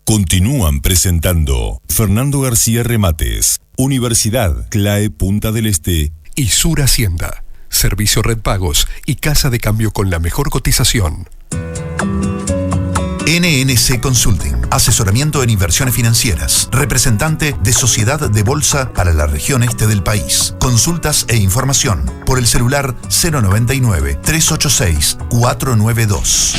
Continúan presentando Fernando García Remates, Universidad CLAE Punta del Este y Sur Hacienda, Servicio Red Pagos y Casa de Cambio con la mejor cotización. NNC Consulting, asesoramiento en inversiones financieras, representante de Sociedad de Bolsa para la región este del país. Consultas e información por el celular 099-386-492.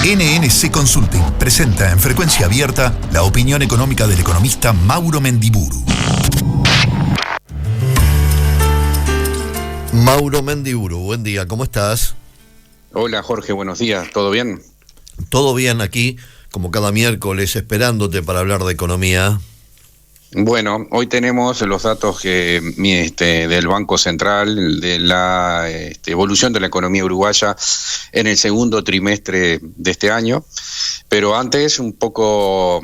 NNC Consulting presenta en frecuencia abierta la opinión económica del economista Mauro Mendiburu. Mauro Mendiburu, buen día, ¿cómo estás? Hola Jorge, buenos días, ¿todo bien? Todo bien aquí, como cada miércoles, esperándote para hablar de economía. Bueno, hoy tenemos los datos del Banco Central de la evolución de la economía uruguaya en el segundo trimestre de este año, pero antes un poco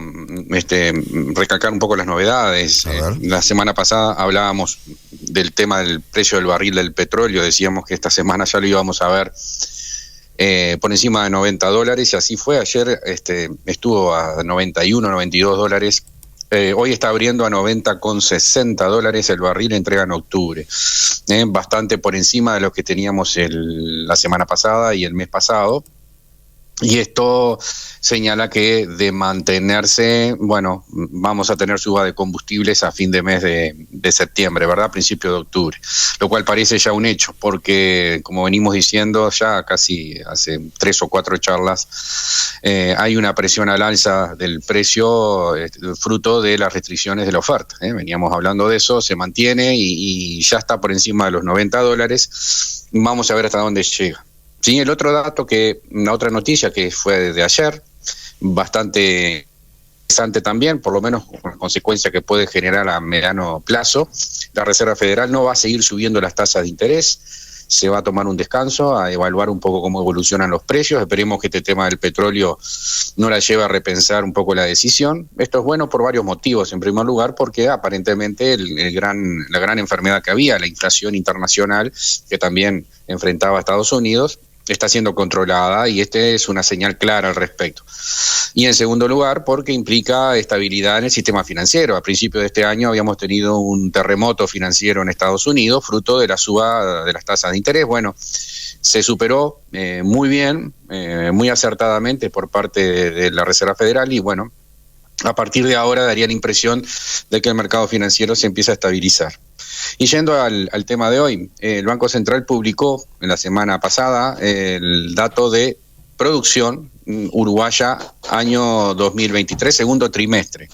recalcar un poco las novedades. La semana pasada hablábamos del tema del precio del barril del petróleo, decíamos que esta semana ya lo íbamos a ver por encima de $90, y así fue. Ayer estuvo a 91, 92 dólares. Hoy está abriendo a $90,60 el barril, entrega en octubre. Bastante por encima de lo que teníamos la semana pasada y el mes pasado. Y esto señala que de mantenerse, bueno, vamos a tener suba de combustibles a fin de mes de septiembre, ¿verdad? A principio de octubre, lo cual parece ya un hecho, porque como venimos diciendo ya casi hace 3 o 4 charlas, hay una presión al alza del precio fruto de las restricciones de la oferta. Veníamos hablando de eso, se mantiene y ya está por encima de los $90. Vamos a ver hasta dónde llega. Sí, el otro dato, la otra noticia que fue de ayer, bastante interesante también, por lo menos con la consecuencia que puede generar a mediano plazo. La Reserva Federal no va a seguir subiendo las tasas de interés, se va a tomar un descanso, a evaluar un poco cómo evolucionan los precios. Esperemos que este tema del petróleo no la lleve a repensar un poco la decisión. Esto es bueno por varios motivos. En primer lugar, porque aparentemente la gran enfermedad que había, la inflación internacional, que también enfrentaba a Estados Unidos, está siendo controlada, y es una señal clara al respecto. Y en segundo lugar, porque implica estabilidad en el sistema financiero. A principios de este año habíamos tenido un terremoto financiero en Estados Unidos, fruto de la suba de las tasas de interés. Bueno, se superó muy bien, muy acertadamente por parte de la Reserva Federal, y bueno, a partir de ahora daría la impresión de que el mercado financiero se empieza a estabilizar. Y yendo al tema de hoy, el Banco Central publicó en la semana pasada el dato de producción uruguaya año 2023, segundo trimestre.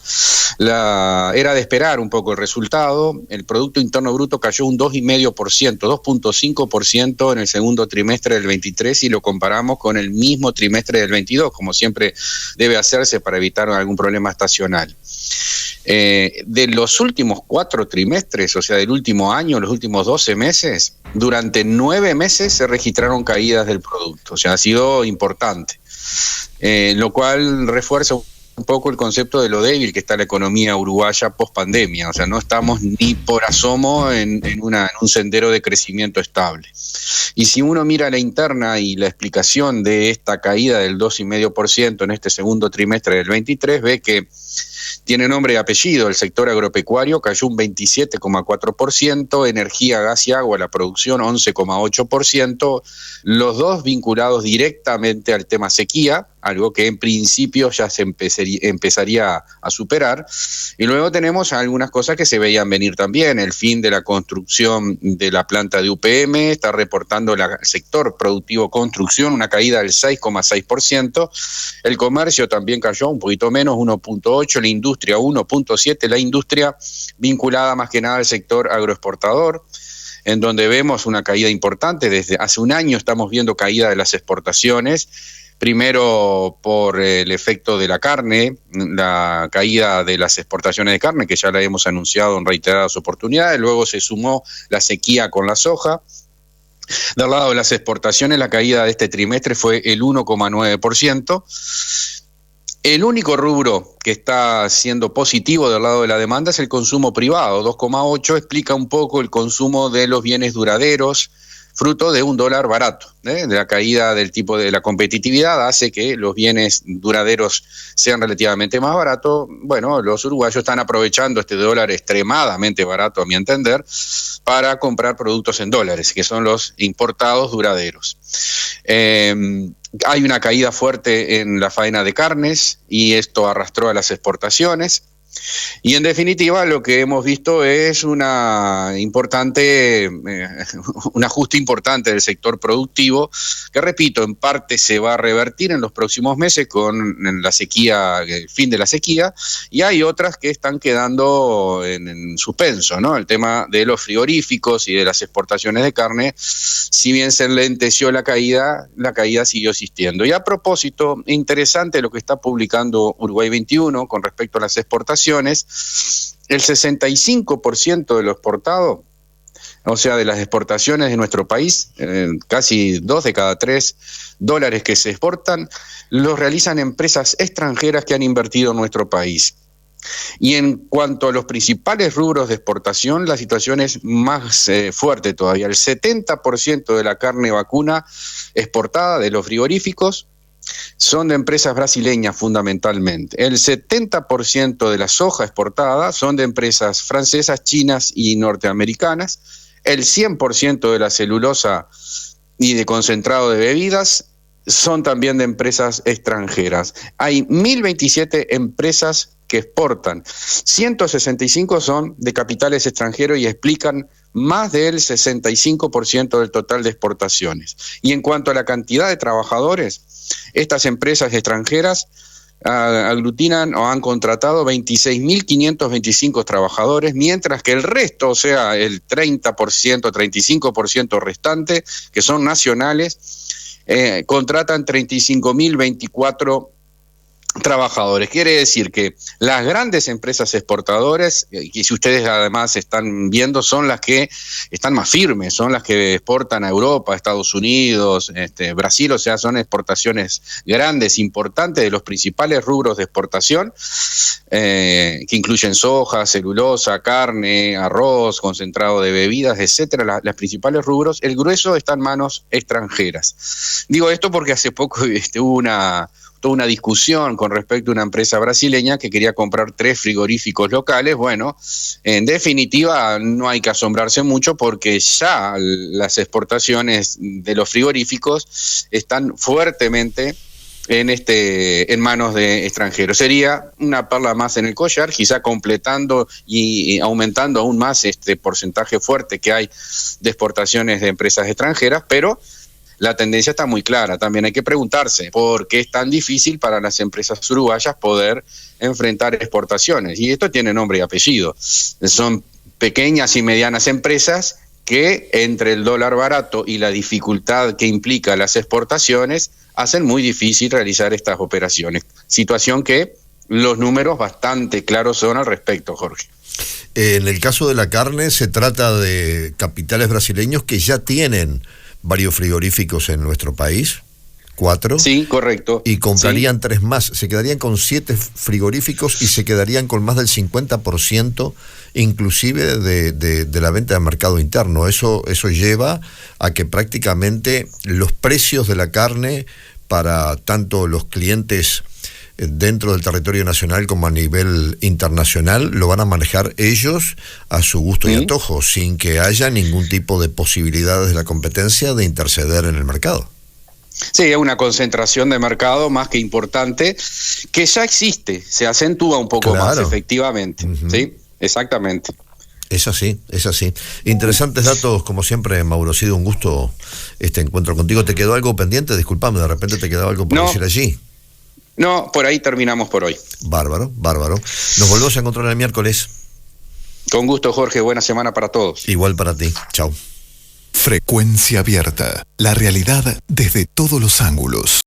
Era de esperar un poco el resultado. El Producto Interno Bruto cayó un 2,5%, 2,5% en el segundo trimestre del 23, y lo comparamos con el mismo trimestre del 22, como siempre debe hacerse para evitar algún problema estacional. De los últimos 4 trimestres, o sea, del último año, los últimos 12 meses, durante 9 meses se registraron caídas del producto, o sea, ha sido importante, lo cual refuerza un poco el concepto de lo débil que está la economía uruguaya post pandemia. O sea, no estamos ni por asomo en un sendero de crecimiento estable. Y si uno mira la interna y la explicación de esta caída del 2,5% en este segundo trimestre del 23, ve que tiene nombre y apellido. El sector agropecuario cayó un 27,4%, energía, gas y agua, la producción 11,8%, los dos vinculados directamente al tema sequía, algo que en principio ya se empezaría a superar. Y luego tenemos algunas cosas que se veían venir también. El fin de la construcción de la planta de UPM, está reportando el sector productivo construcción una caída del 6,6%. El comercio también cayó un poquito menos, 1,8%, la industria 1,7%, la industria vinculada más que nada al sector agroexportador, en donde vemos una caída importante. Desde hace un año estamos viendo caída de las exportaciones, primero por el efecto de la carne, la caída de las exportaciones de carne, que ya la hemos anunciado en reiteradas oportunidades, luego se sumó la sequía con la soja. Del lado de las exportaciones, la caída de este trimestre fue el 1,9%. El único rubro que está siendo positivo del lado de la demanda es el consumo privado, 2,8%, explica un poco el consumo de los bienes duraderos, fruto de un dólar barato, de la caída del tipo de la competitividad hace que los bienes duraderos sean relativamente más baratos. Bueno, los uruguayos están aprovechando este dólar extremadamente barato, a mi entender, para comprar productos en dólares, que son los importados duraderos. Hay una caída fuerte en la faena de carnes y esto arrastró a las exportaciones. Y en definitiva lo que hemos visto es un ajuste importante del sector productivo que, repito, en parte se va a revertir en los próximos meses con la sequía, el fin de la sequía, y hay otras que están quedando en suspenso, ¿no? El tema de los frigoríficos y de las exportaciones de carne, si bien se lenteció la caída siguió existiendo. Y a propósito, interesante lo que está publicando Uruguay 21 con respecto a las exportaciones. El 65% de lo exportado, o sea, de las exportaciones de nuestro país, casi 2 de cada 3 dólares que se exportan, los realizan empresas extranjeras que han invertido en nuestro país. Y en cuanto a los principales rubros de exportación, la situación es más fuerte todavía. El 70% de la carne vacuna exportada de los frigoríficos son de empresas brasileñas fundamentalmente. El 70% de la soja exportada son de empresas francesas, chinas y norteamericanas. El 100% de la celulosa y de concentrado de bebidas son también de empresas extranjeras. Hay 1.027 empresas que exportan. 165 son de capitales extranjeros y explican más del 65% del total de exportaciones. Y en cuanto a la cantidad de trabajadores, estas empresas extranjeras aglutinan o han contratado 26.525 trabajadores, mientras que el resto, o sea, el 30%, 35% restante, que son nacionales, contratan 35.024 trabajadores. Quiere decir que las grandes empresas exportadoras, y si ustedes además están viendo, son las que están más firmes, son las que exportan a Europa, a Estados Unidos, Brasil, o sea, son exportaciones grandes, importantes de los principales rubros de exportación, que incluyen soja, celulosa, carne, arroz, concentrado de bebidas, etcétera, las principales rubros. El grueso está en manos extranjeras. Digo esto porque hace poco hubo toda una discusión con respecto a una empresa brasileña que quería comprar 3 frigoríficos locales. Bueno, en definitiva no hay que asombrarse mucho porque ya las exportaciones de los frigoríficos están fuertemente en manos de extranjeros. Sería una perla más en el collar, quizá completando y aumentando aún más este porcentaje fuerte que hay de exportaciones de empresas extranjeras, pero la tendencia está muy clara. También hay que preguntarse por qué es tan difícil para las empresas uruguayas poder enfrentar exportaciones. Y esto tiene nombre y apellido. Son pequeñas y medianas empresas que, entre el dólar barato y la dificultad que implica las exportaciones, hacen muy difícil realizar estas operaciones. Situación que los números bastante claros son al respecto, Jorge. En el caso de la carne, se trata de capitales brasileños que ya tienen varios frigoríficos en nuestro país, 4. Sí, correcto. Y comprarían 3 más. Se quedarían con 7 frigoríficos y se quedarían con más del 50% inclusive de la venta de mercado interno. Eso lleva a que prácticamente los precios de la carne para tanto los clientes dentro del territorio nacional como a nivel internacional lo van a manejar ellos a su gusto y antojo, sin que haya ningún tipo de posibilidades de la competencia de interceder en el mercado. Sí, es una concentración de mercado más que importante, que ya existe, se acentúa un poco más, efectivamente. Sí, exactamente. Es así, es así. Interesantes datos, como siempre, Mauro. Ha sido un gusto este encuentro contigo. ¿Te quedó algo pendiente? Disculpame, de repente te quedó algo por decir allí. No, por ahí terminamos por hoy. Bárbaro, bárbaro. Nos volvemos a encontrar el miércoles. Con gusto, Jorge. Buena semana para todos. Igual para ti. Chao. Frecuencia abierta. La realidad desde todos los ángulos.